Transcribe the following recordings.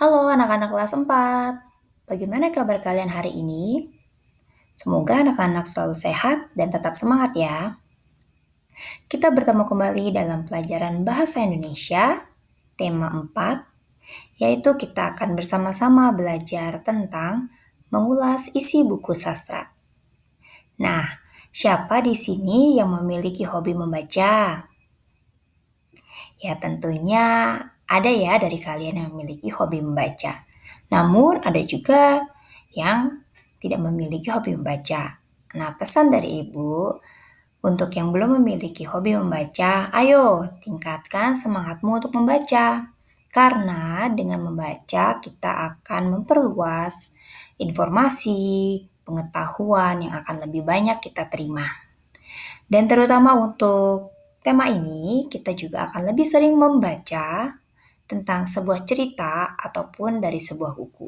Halo anak-anak kelas 4. Bagaimana kabar kalian hari ini? Semoga anak-anak selalu sehat dan tetap semangat ya. Kita bertemu kembali dalam pelajaran Bahasa Indonesia, tema 4, yaitu kita akan bersama-sama belajar tentang mengulas isi buku sastra. Nah, siapa di sini yang memiliki hobi membaca? Ya tentunya ada ya dari kalian yang memiliki hobi membaca. Namun ada juga yang tidak memiliki hobi membaca. Nah, pesan dari ibu untuk yang belum memiliki hobi membaca, ayo tingkatkan semangatmu untuk membaca. Karena dengan membaca kita akan memperluas informasi, pengetahuan yang akan lebih banyak kita terima. Dan terutama untuk tema ini, kita juga akan lebih sering membaca tentang sebuah cerita ataupun dari sebuah buku.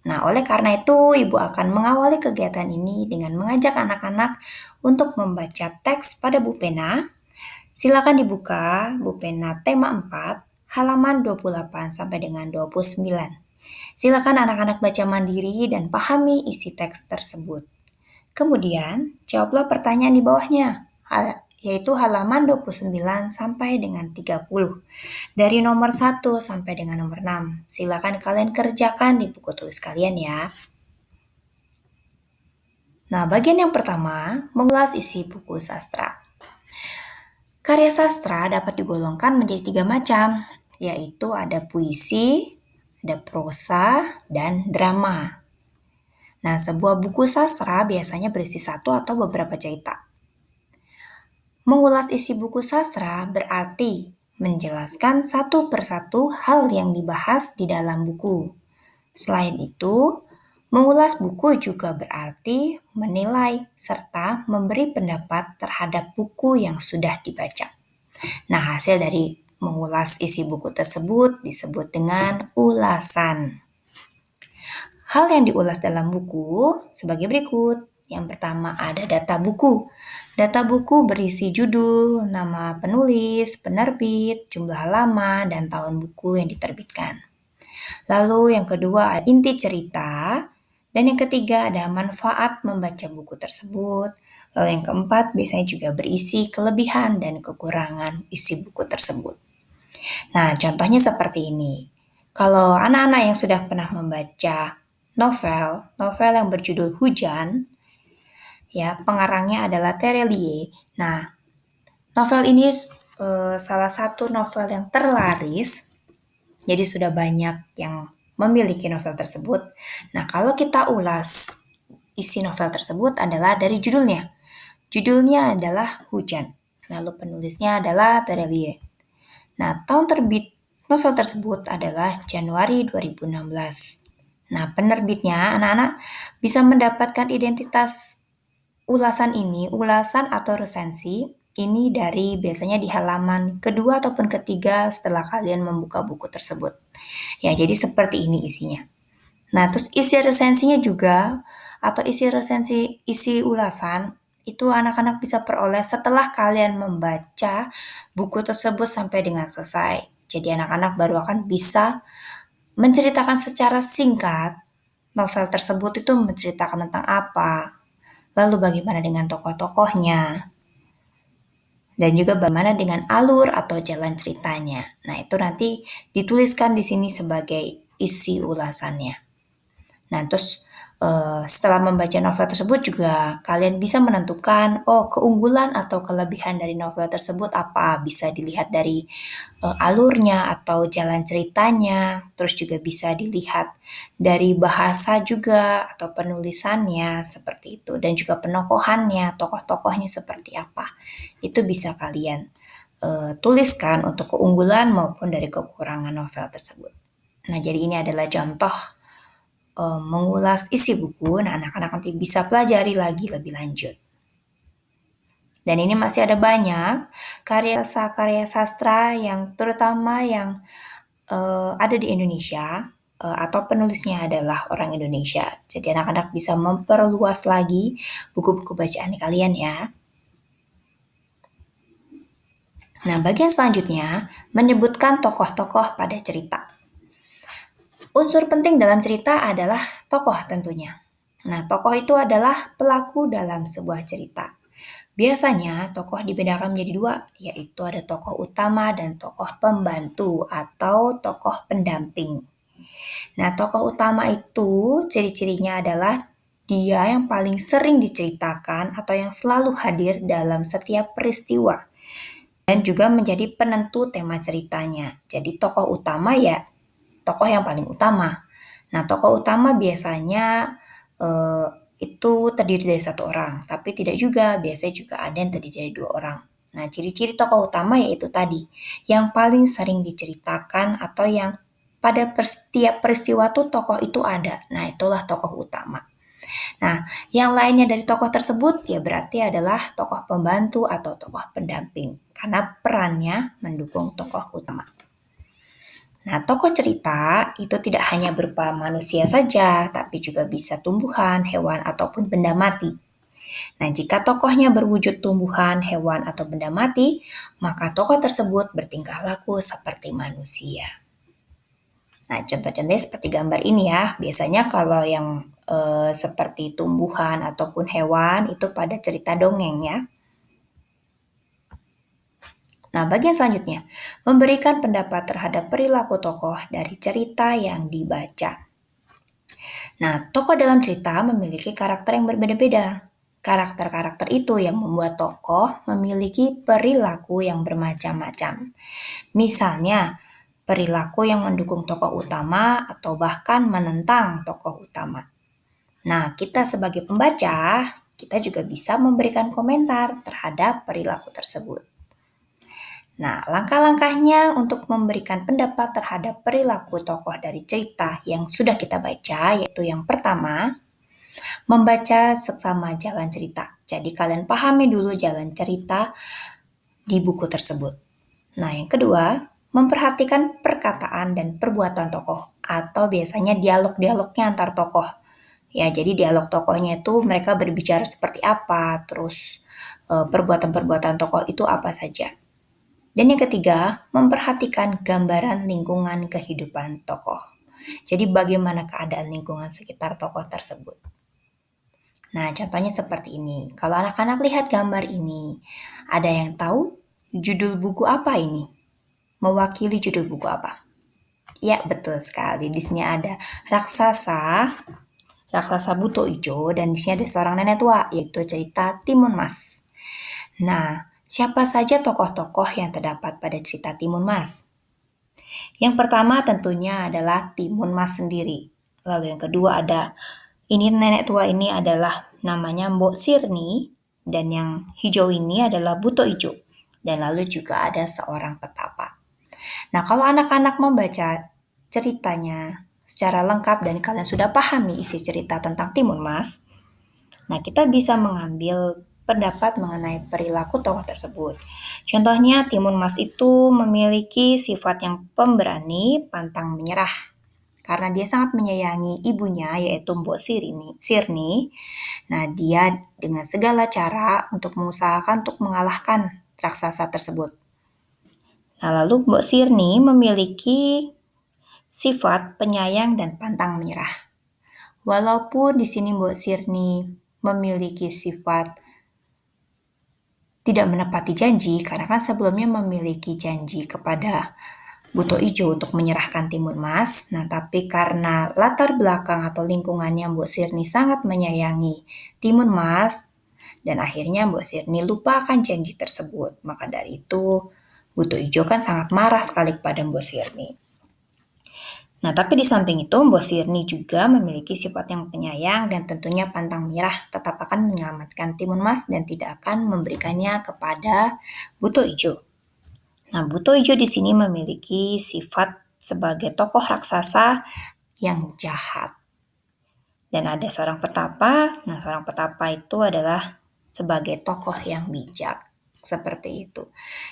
Nah, oleh karena itu, Ibu akan mengawali kegiatan ini dengan mengajak anak-anak untuk membaca teks pada buku pena. Silakan dibuka buku pena tema 4, halaman 28 sampai dengan 29. Silakan anak-anak baca mandiri dan pahami isi teks tersebut. Kemudian, jawablah pertanyaan di bawahnya, yaitu halaman 29 sampai dengan 30. Dari nomor 1 sampai dengan nomor 6. Silakan kalian kerjakan di buku tulis kalian ya. Nah, bagian yang pertama, mengulas isi buku sastra. Karya sastra dapat digolongkan menjadi 3 macam, yaitu ada puisi, ada prosa, dan drama. Nah, sebuah buku sastra biasanya berisi satu atau beberapa cerita. Mengulas isi buku sastra berarti menjelaskan satu persatu hal yang dibahas di dalam buku. Selain itu, mengulas buku juga berarti menilai serta memberi pendapat terhadap buku yang sudah dibaca. Nah, hasil dari mengulas isi buku tersebut disebut dengan ulasan. Hal yang diulas dalam buku sebagai berikut. Yang pertama ada data buku. Data buku berisi judul, nama penulis, penerbit, jumlah halaman, dan tahun buku yang diterbitkan. Lalu yang kedua ada inti cerita, dan yang ketiga ada manfaat membaca buku tersebut. Lalu yang keempat biasanya juga berisi kelebihan dan kekurangan isi buku tersebut. Nah, contohnya seperti ini. Kalau anak-anak yang sudah pernah membaca novel yang berjudul Hujan, ya pengarangnya adalah Terelie. Nah, novel ini salah satu novel yang terlaris, jadi sudah banyak yang memiliki novel tersebut. Nah, kalau kita ulas isi novel tersebut adalah dari judulnya. Judulnya adalah Hujan. Lalu penulisnya adalah Terelie. Nah, tahun terbit novel tersebut adalah Januari 2016. Nah, penerbitnya anak-anak bisa mendapatkan identitas ulasan ini, ulasan atau resensi, ini dari biasanya di halaman kedua ataupun ketiga setelah kalian membuka buku tersebut. Ya, jadi seperti ini isinya. Nah, terus isi resensinya juga atau isi ulasan itu anak-anak bisa peroleh setelah kalian membaca buku tersebut sampai dengan selesai. Jadi anak-anak baru akan bisa menceritakan secara singkat novel tersebut itu menceritakan tentang apa, lalu bagaimana dengan tokoh-tokohnya, dan juga bagaimana dengan alur atau jalan ceritanya. Nah, itu nanti dituliskan di sini sebagai isi ulasannya. Nah, terus setelah membaca novel tersebut juga kalian bisa menentukan, oh keunggulan atau kelebihan dari novel tersebut apa. Bisa dilihat dari alurnya atau jalan ceritanya, terus juga bisa dilihat dari bahasa juga atau penulisannya seperti itu. Dan juga penokohannya, tokoh-tokohnya seperti apa. Itu bisa kalian tuliskan untuk keunggulan maupun dari kekurangan novel tersebut. Nah, jadi ini adalah contoh mengulas isi buku. Nah, anak-anak nanti bisa pelajari lagi lebih lanjut. Dan ini masih ada banyak karya sastra yang terutama yang ada di Indonesia atau penulisnya adalah orang Indonesia. Jadi anak-anak bisa memperluas lagi buku-buku bacaan kalian ya. Nah, bagian selanjutnya menyebutkan tokoh-tokoh pada cerita. Unsur penting dalam cerita adalah tokoh tentunya. Nah, tokoh itu adalah pelaku dalam sebuah cerita. Biasanya tokoh dibedakan menjadi dua, yaitu ada tokoh utama dan tokoh pembantu atau tokoh pendamping. Nah, tokoh utama itu ciri-cirinya adalah dia yang paling sering diceritakan atau yang selalu hadir dalam setiap peristiwa dan juga menjadi penentu tema ceritanya. Jadi tokoh utama ya tokoh yang paling utama. Nah, tokoh utama biasanya eh, itu terdiri dari satu orang, tapi tidak juga, biasanya juga ada yang terdiri dari dua orang. Nah, ciri-ciri tokoh utama yaitu tadi, yang paling sering diceritakan atau yang pada setiap peristiwa tuh tokoh itu ada. Nah, itulah tokoh utama. Nah, yang lainnya dari tokoh tersebut ya berarti adalah tokoh pembantu atau tokoh pendamping karena perannya mendukung tokoh utama. Nah, tokoh cerita itu tidak hanya berupa manusia saja, tapi juga bisa tumbuhan, hewan, ataupun benda mati. Nah, jika tokohnya berwujud tumbuhan, hewan, atau benda mati, maka tokoh tersebut bertingkah laku seperti manusia. Nah, contoh-contohnya seperti gambar ini ya. Biasanya kalau yang seperti tumbuhan ataupun hewan itu pada cerita dongeng ya. Nah, bagian selanjutnya, memberikan pendapat terhadap perilaku tokoh dari cerita yang dibaca. Nah, tokoh dalam cerita memiliki karakter yang berbeda-beda. Karakter-karakter itu yang membuat tokoh memiliki perilaku yang bermacam-macam. Misalnya, perilaku yang mendukung tokoh utama atau bahkan menentang tokoh utama. Nah, kita sebagai pembaca, kita juga bisa memberikan komentar terhadap perilaku tersebut. Nah, langkah-langkahnya untuk memberikan pendapat terhadap perilaku tokoh dari cerita yang sudah kita baca, yaitu yang pertama, membaca seksama jalan cerita. Jadi kalian pahami dulu jalan cerita di buku tersebut. Nah, yang kedua, memperhatikan perkataan dan perbuatan tokoh atau biasanya dialog-dialognya antar tokoh. Ya, jadi dialog tokohnya itu mereka berbicara seperti apa, terus perbuatan-perbuatan tokoh itu apa saja. Dan yang ketiga, memperhatikan gambaran lingkungan kehidupan tokoh. Jadi bagaimana keadaan lingkungan sekitar tokoh tersebut. Nah, contohnya seperti ini. Kalau anak-anak lihat gambar ini, ada yang tahu judul buku apa ini? Mewakili judul buku apa? Ya, betul sekali. Di sini ada raksasa buto ijo, dan di sini ada seorang nenek tua, yaitu cerita Timun Mas. Nah, siapa saja tokoh-tokoh yang terdapat pada cerita Timun Mas? Yang pertama tentunya adalah Timun Mas sendiri. Lalu yang kedua ini nenek tua ini adalah namanya Mbok Sirni, dan yang hijau ini adalah Buto Ijo. Dan lalu juga ada seorang petapa. Nah, kalau anak-anak membaca ceritanya secara lengkap dan kalian sudah pahami isi cerita tentang Timun Mas, nah kita bisa mengambil pendapat mengenai perilaku tokoh tersebut. Contohnya Timun Mas itu memiliki sifat yang pemberani, pantang menyerah. Karena dia sangat menyayangi ibunya yaitu Mbok Sirni. Nah, dia dengan segala cara untuk mengusahakan untuk mengalahkan raksasa tersebut. Nah, lalu Mbok Sirni memiliki sifat penyayang dan pantang menyerah. Walaupun di sini Mbok Sirni memiliki sifat tidak menepati janji, karena kan sebelumnya memiliki janji kepada Buto Ijo untuk menyerahkan Timun Mas. Nah, tapi karena latar belakang atau lingkungannya Mbok Sirni sangat menyayangi Timun Mas, dan akhirnya Mbok Sirni lupakan janji tersebut. Maka dari itu, Buto Ijo kan sangat marah sekali kepada Mbok Sirni. Nah, tapi di samping itu, Mbok Sirni juga memiliki sifat yang penyayang dan tentunya pantang menyerah, tetap akan menyelamatkan Timun Mas dan tidak akan memberikannya kepada Buto Ijo. Nah, Buto Ijo di sini memiliki sifat sebagai tokoh raksasa yang jahat. Dan ada seorang petapa. Nah, seorang petapa itu adalah sebagai tokoh yang bijak. Seperti itu.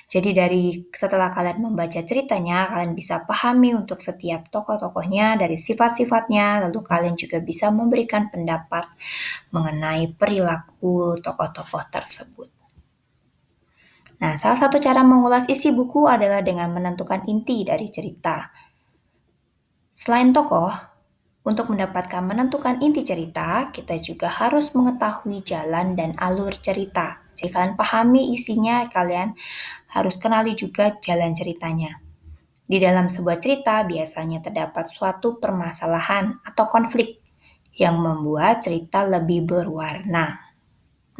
Jadi setelah kalian membaca ceritanya, kalian bisa pahami untuk setiap tokoh-tokohnya dari sifat-sifatnya, lalu kalian juga bisa memberikan pendapat mengenai perilaku tokoh-tokoh tersebut. Nah, salah satu cara mengulas isi buku adalah dengan menentukan inti dari cerita. Selain tokoh, untuk mendapatkan menentukan inti cerita, kita juga harus mengetahui jalan dan alur cerita. Jadi kalian pahami isinya, kalian harus kenali juga jalan ceritanya. Di dalam sebuah cerita biasanya terdapat suatu permasalahan atau konflik yang membuat cerita lebih berwarna.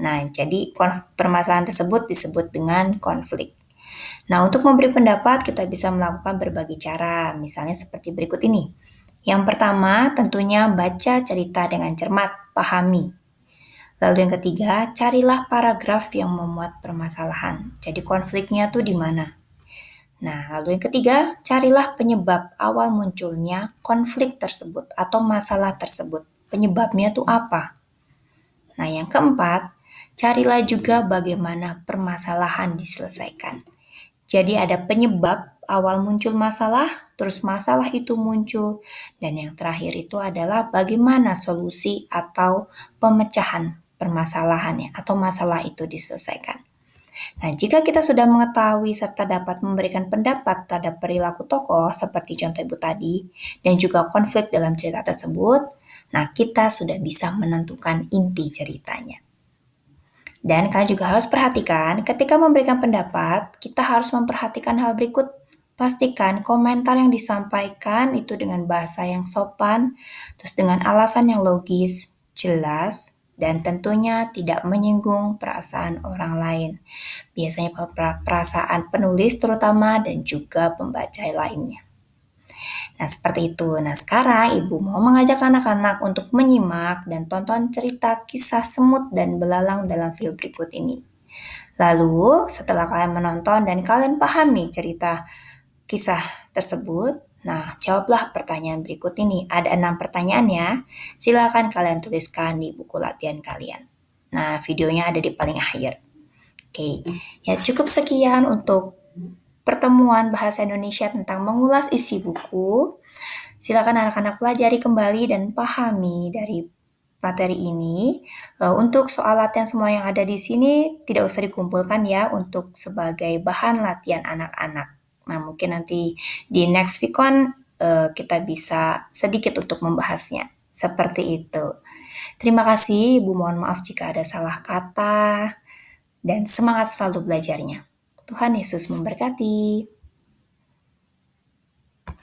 Nah, jadi permasalahan tersebut disebut dengan konflik. Nah, untuk memberi pendapat kita bisa melakukan berbagai cara, misalnya seperti berikut ini. Yang pertama, tentunya baca cerita dengan cermat, pahami. Lalu yang ketiga, carilah paragraf yang memuat permasalahan. Jadi konfliknya tuh di mana? Nah, lalu yang ketiga, carilah penyebab awal munculnya konflik tersebut atau masalah tersebut. Penyebabnya tuh apa? Nah, yang keempat, carilah juga bagaimana permasalahan diselesaikan. Jadi ada penyebab awal muncul masalah, terus masalah itu muncul, dan yang terakhir itu adalah bagaimana solusi atau pemecahan permasalahannya atau masalah itu diselesaikan. Nah, jika kita sudah mengetahui serta dapat memberikan pendapat terhadap perilaku tokoh seperti contoh ibu tadi, dan juga konflik dalam cerita tersebut, nah kita sudah bisa menentukan inti ceritanya. Dan kalian juga harus perhatikan ketika memberikan pendapat, kita harus memperhatikan hal berikut. Pastikan komentar yang disampaikan itu dengan bahasa yang sopan, terus dengan alasan yang logis, jelas, dan tentunya tidak menyinggung perasaan orang lain. Biasanya perasaan penulis terutama dan juga pembaca lainnya. Nah, seperti itu. Nah, sekarang Ibu mau mengajak anak-anak untuk menyimak dan tonton cerita kisah semut dan belalang dalam video berikut ini. Lalu, setelah kalian menonton dan kalian pahami cerita kisah tersebut, nah, jawablah pertanyaan berikut ini. Ada 6 pertanyaan ya. Silakan kalian tuliskan di buku latihan kalian. Nah, videonya ada di paling akhir. Oke, ya cukup sekian untuk pertemuan bahasa Indonesia tentang mengulas isi buku. Silakan anak-anak pelajari kembali dan pahami dari materi ini. Untuk soal latihan semua yang ada di sini tidak usah dikumpulkan ya untuk sebagai bahan latihan anak-anak. Nah, mungkin nanti di next Vicon kita bisa sedikit untuk membahasnya. Seperti itu. Terima kasih, Ibu mohon maaf jika ada salah kata dan semangat selalu belajarnya. Tuhan Yesus memberkati.